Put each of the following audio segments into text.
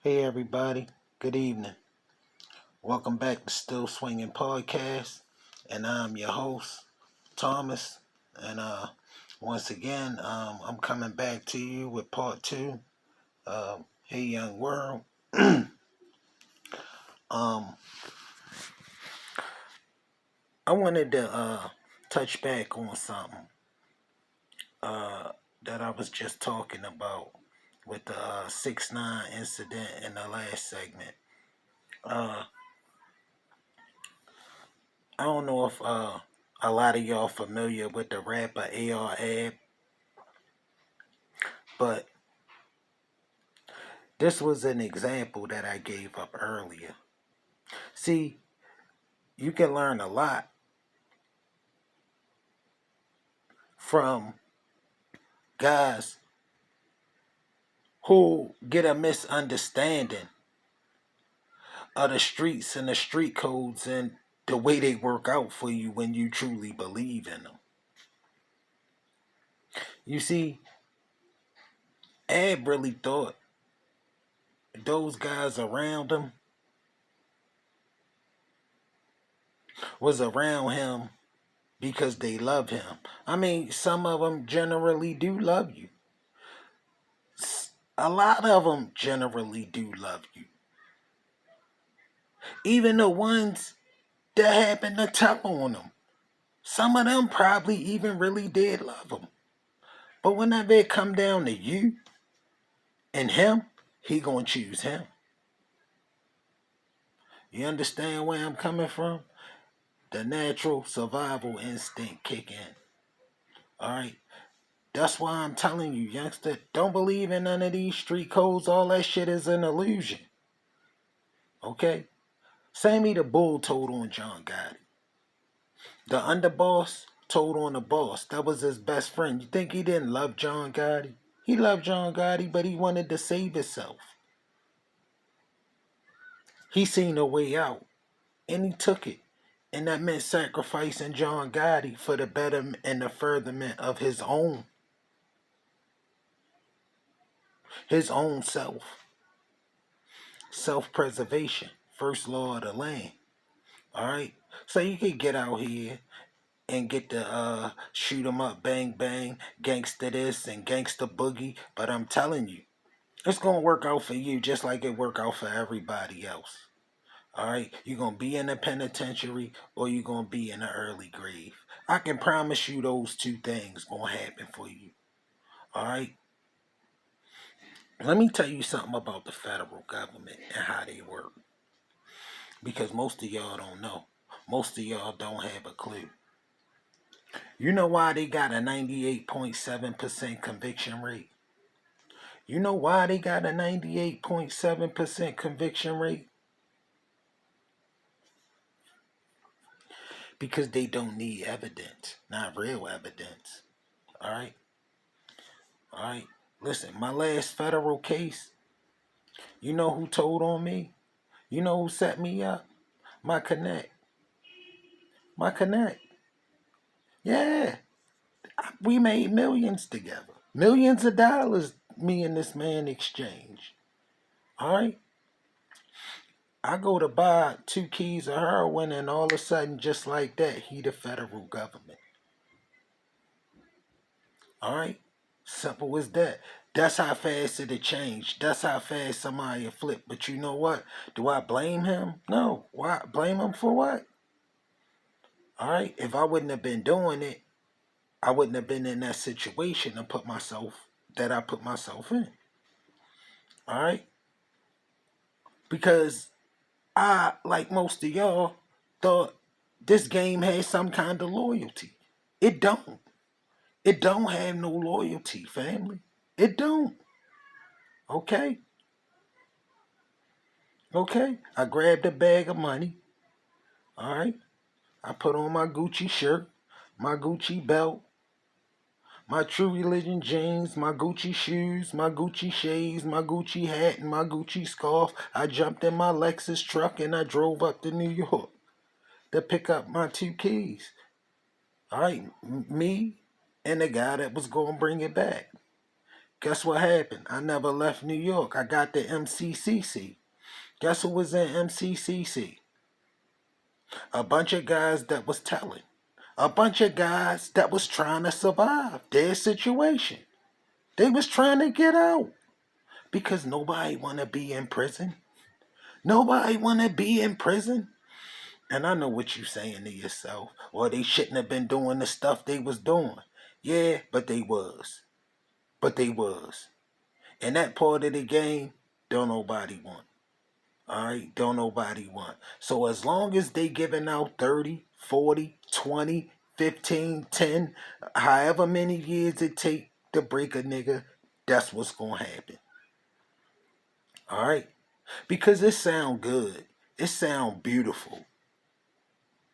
Hey everybody, good evening. Welcome back to Still Swinging Podcast, and I'm your host, Thomas. And once again, I'm coming back to you with part two. Hey young world. um, I wanted to touch back on something uh, that I was just talking about with the 6ix9ine incident in the last segment. Uh, I don't know if a lot of y'all familiar with the rapper AR-Ab, but this was an example that I gave up earlier. See, you can learn a lot from guys who get a misunderstanding of the streets and the street codes and the way they work out for you when you truly believe in them. You see, Ab really thought those guys around him was around him because they love him. I mean, some of them generally do love you. A lot of them generally do love you. Even the ones that happen to tell on them. Some of them probably even really did love him. But whenever it come down to you and him, he gonna choose him. You understand where I'm coming from? The natural survival instinct kick in. Alright? That's why I'm telling you, youngster, don't believe in none of these street codes. All that shit is an illusion. Okay? Sammy the Bull told on John Gotti. The underboss told on the boss. That was his best friend. You think he didn't love John Gotti? He loved John Gotti, but he wanted to save himself. He seen a way out, and he took it. And that meant sacrificing John Gotti for the betterment and the furtherment of his own self. Self-preservation. First law of the land. Alright? So you could get out here and get the shoot 'em up, bang bang, gangsta this and gangsta boogie. But I'm telling you, it's gonna work out for you just like it work out for everybody else. Alright? You're gonna be in the penitentiary or you're gonna be in the early grave. I can promise you those two things gonna happen for you. Alright? Let me tell you something about the federal government and how they work. Because most of y'all don't know. Most of y'all don't have a clue. You know why they got a 98.7% conviction rate? You know why they got a 98.7% conviction rate? Because they don't need evidence, not real evidence. Alright? Alright? Listen, my last federal case, you know who told on me? You know who set me up? My connect. My connect. Yeah. We made millions together. Millions of dollars me and this man exchanged. Alright? I go to buy 2 keys of heroin and all of a sudden, just like that, he the federal government. Alright? Simple as that. That's how fast it'll change. That's how fast somebody will flip. But you know what? Do I blame him? No. Why? Blame him for what? Alright? If I wouldn't have been doing it, I wouldn't have been in that situation I put myself in. Alright? Because I, like most of y'all, thought this game had some kind of loyalty. It don't. It don't have no loyalty, family. It don't. Okay? Okay? I grabbed a bag of money. Alright? I put on my Gucci shirt, my Gucci belt, my True Religion jeans, my Gucci shoes, my Gucci shades, my Gucci hat, and my Gucci scarf. I jumped in my Lexus truck and I drove up to New York to pick up my 2 keys. Alright? Me and the guy that was going to bring it back. Guess what happened? I never left New York. I got the MCCC. Guess who was in MCCC? A bunch of guys that was telling. A bunch of guys that was trying to survive their situation. They was trying to get out because nobody want to be in prison. Nobody want to be in prison. And I know what you saying to yourself. Well, they shouldn't have been doing the stuff they was doing. Yeah, but they was. But they was. And that part of the game, don't nobody want. Alright? Don't nobody want. So as long as they giving out 30, 40, 20, 15, 10, however many years it take to break a nigga, that's what's gonna happen. Alright? Because it sound good. It sound beautiful.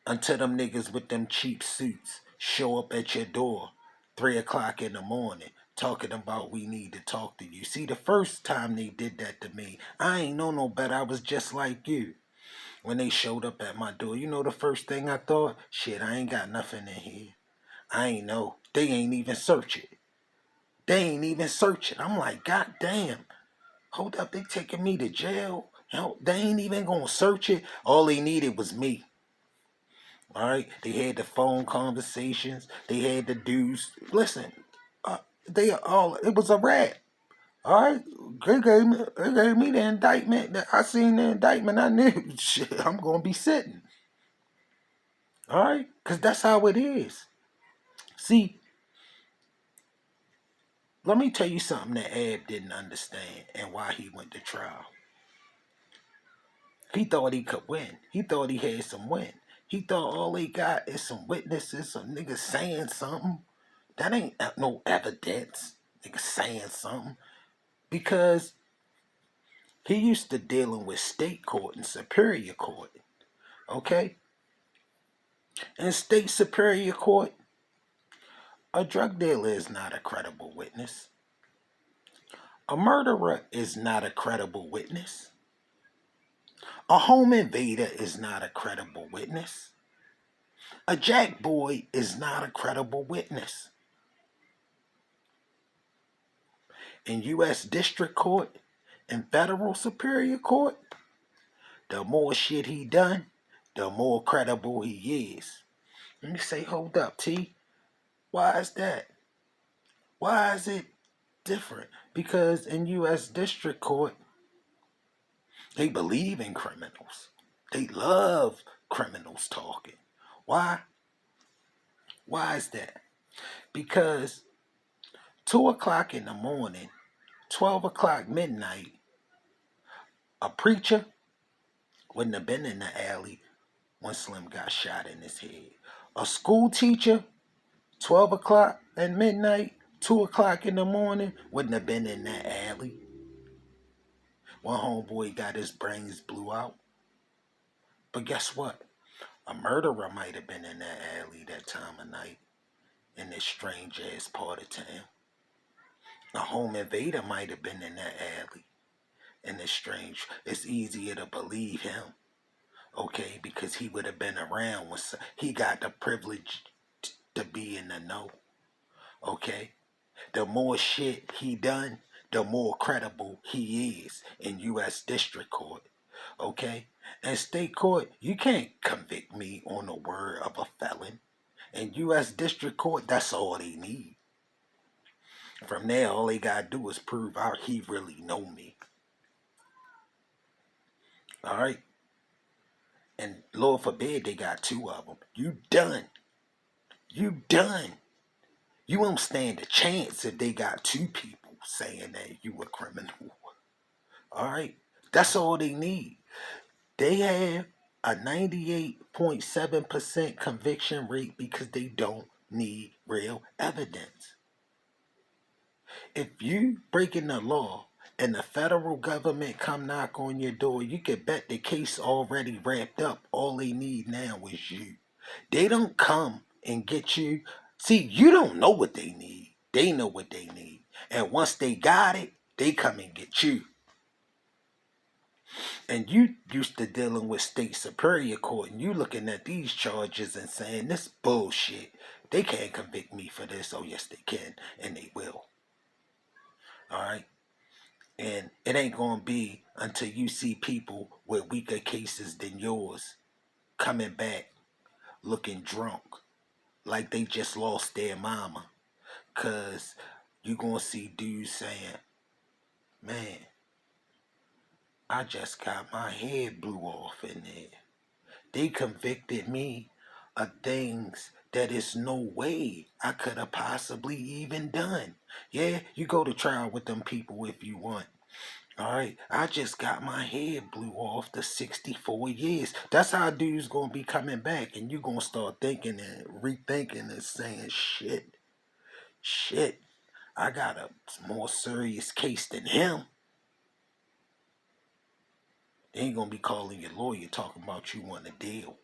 Until them niggas with them cheap suits show up at your door 3 o'clock in the morning talking about we need to talk to you. See, the first time they did that to me, I ain't know no better. I was just like you. When they showed up at my door, you know the first thing I thought? Shit, I ain't got nothing in here. I ain't know. They ain't even search it. They ain't even search it. I'm like, God damn. Hold up, they taking me to jail. Hell, they ain't even gonna search it. All they needed was me. Alright? They had the phone conversations. They had the dudes. Listen, it was a rap. Alright? They gave me the indictment. I seen the indictment. I knew, shit, I'm gonna be sitting. Alright? Because that's how it is. See, let me tell you something that Ab didn't understand and why he went to trial. He thought he could win. He thought he had some win. He thought all he got is some witnesses, some niggas saying something. That ain't no evidence. Niggas saying something. Because he used to dealing with state court and superior court. Okay? In state superior court, a drug dealer is not a credible witness. A murderer is not a credible witness. A home invader is not a credible witness. A jack boy is not a credible witness. In U.S. District Court and Federal Superior Court, the more shit he done, the more credible he is. Let me say, hold up, T. Why is that? Why is it different? Because in U.S. District Court, they believe in criminals. They love criminals talking. Why? Why is that? Because 2 o'clock in the morning, 12 o'clock midnight, a preacher wouldn't have been in the alley when Slim got shot in his head. A school teacher, 12 o'clock at midnight, 2 o'clock in the morning, wouldn't have been in that alley. One homeboy got his brains blew out. But guess what? A murderer might have been in that alley that time of night in this strange ass part of town. A home invader might have been in that alley in this strange. It's easier to believe him, okay, because he would have been around when he got the privilege to be in the know, okay. The more shit he done, the more credible he is in U.S. District Court, okay? In state court, you can't convict me on the word of a felon. In U.S. District Court, that's all they need. From there, all they gotta do is prove out he really know me. All right? And Lord forbid they got 2 of them. You done. You done. You won't stand a chance if they got 2 people saying that you a criminal. All right? That's all they need. They have a 98.7% conviction rate because they don't need real evidence. If you breaking the law and the federal government come knock on your door, you can bet the case already wrapped up. All they need now is you. They don't come and get you. See, you don't know what they need. They know what they need. And once they got it, they come and get you. And you used to dealing with state superior court and you looking at these charges and saying, this bullshit. They can't convict me for this. Oh, yes, they can. And they will. All right. And it ain't gonna be until you see people with weaker cases than yours coming back looking drunk, like they just lost their mama. Cause you gonna see dudes saying, man, I just got my head blew off in there. They convicted me of things that is no way I could have possibly even done. Yeah, you go to trial with them people if you want. All right, I just got my head blew off to 64 years. That's how dudes gonna be coming back, and you gonna start thinking and rethinking and saying, shit, I got a more serious case than him. They ain't gonna be calling your lawyer talking about you want a deal.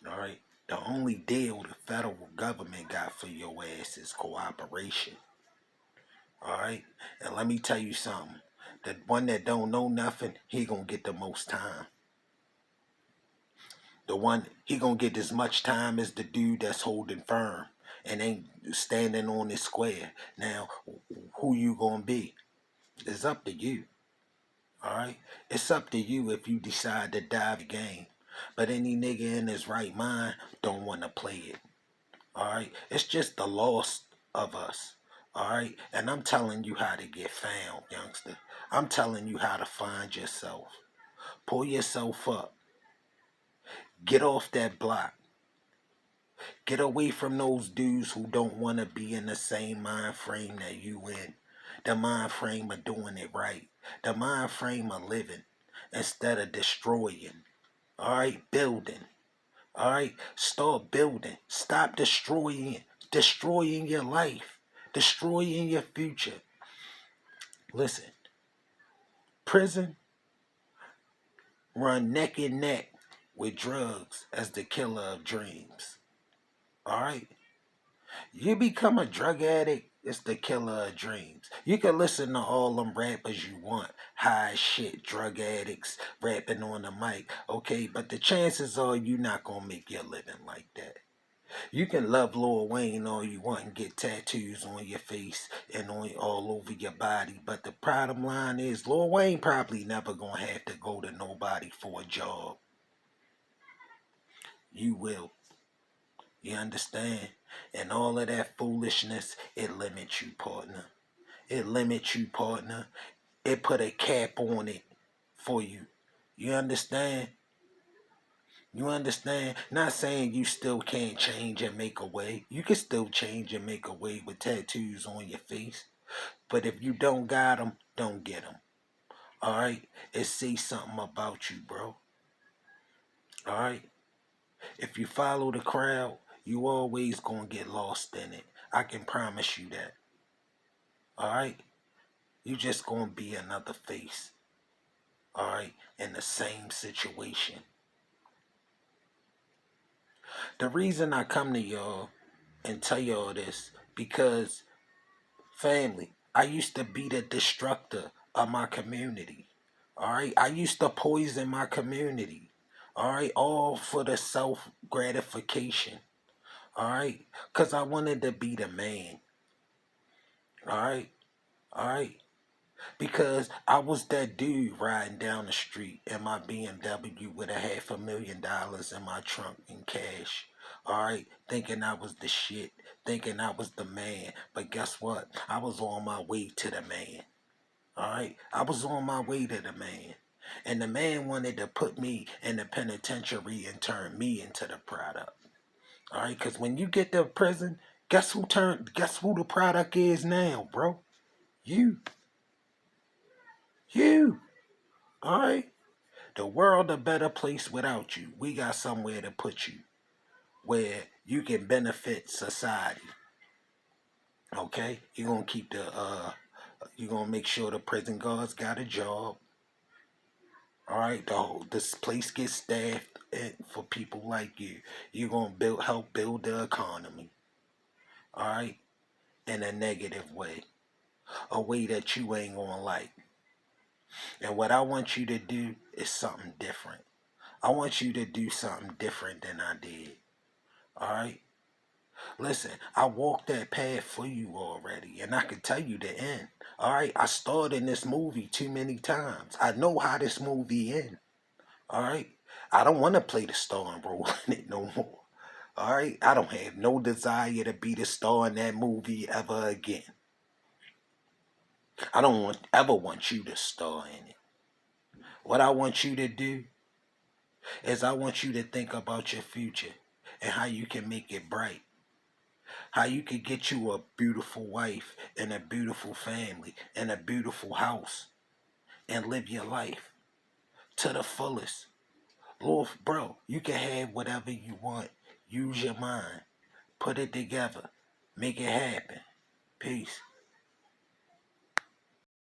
All right, the only deal the federal government got for your ass is cooperation. All right, and let me tell you something. The one that don't know nothing, he gonna get the most time. The one he gonna get as much time as the dude that's holding firm and ain't standing on his square. Now, who you gonna be? It's up to you. All right, it's up to you if you decide to dive the game. But any nigga in his right mind don't want to play it. All right, it's just the loss of us. All right, and I'm telling you how to get found, youngster. I'm telling you how to find yourself. Pull yourself up. Get off that block. Get away from those dudes who don't want to be in the same mind frame that you in. The mind frame of doing it right. The mind frame of living instead of destroying. All right, building. All right, start building. Stop destroying your life, destroying your future. Listen, prison run neck and neck with drugs as the killer of dreams. All right, you become a drug addict, it's the killer of dreams. You can listen to all them rappers you want, high shit, drug addicts, rapping on the mic, okay? But the chances are you not gonna make your living like that. You can love Lil Wayne all you want and get tattoos on your face and on all over your body, but the bottom line is Lil Wayne probably never gonna have to go to nobody for a job. You will. You understand? And all of that foolishness, it limits you, partner. It limits you, partner. It put a cap on it for you. You understand? You understand? Not saying you still can't change and make a way. You can still change and make a way with tattoos on your face. But if you don't got them, don't get them. All right? It says something about you, bro. All right? If you follow the crowd, you always gonna get lost in it. I can promise you that. All right? You just gonna be another face. All right? In the same situation. The reason I come to y'all and tell y'all this because family, I used to be the destructor of my community. All right, I used to poison my community. All right, all for the self gratification. All right, because I wanted to be the man. All right, all right. Because I was that dude riding down the street in my BMW with $500,000 in my trunk in cash. Alright, thinking I was the shit, thinking I was the man. But guess what? I was on my way to the man. Alright, I was on my way to the man. And the man wanted to put me in the penitentiary and turn me into the product. Alright, because when you get to prison, guess who the product is now, bro? You. You. Alright? The world a better place without you. We got somewhere to put you where you can benefit society. Okay? You're gonna keep you're gonna make sure the prison guards got a job. Alright, this place gets staffed for people like you. You're gonna help build the economy. Alright? In a negative way. A way that you ain't gonna like. And what I want you to do is something different. I want you to do something different than I did. Alright? Listen, I walked that path for you already, and I can tell you the end. All right, I starred in this movie too many times. I know how this movie ends. All right, I don't want to play the starring role in it no more. All right, I don't have no desire to be the star in that movie ever again. I don't ever want you to star in it. What I want you to do is I want you to think about your future and how you can make it bright. How you could get you a beautiful wife and a beautiful family and a beautiful house and live your life to the fullest. Lord, bro, you can have whatever you want. Use your mind. Put it together. Make it happen. Peace.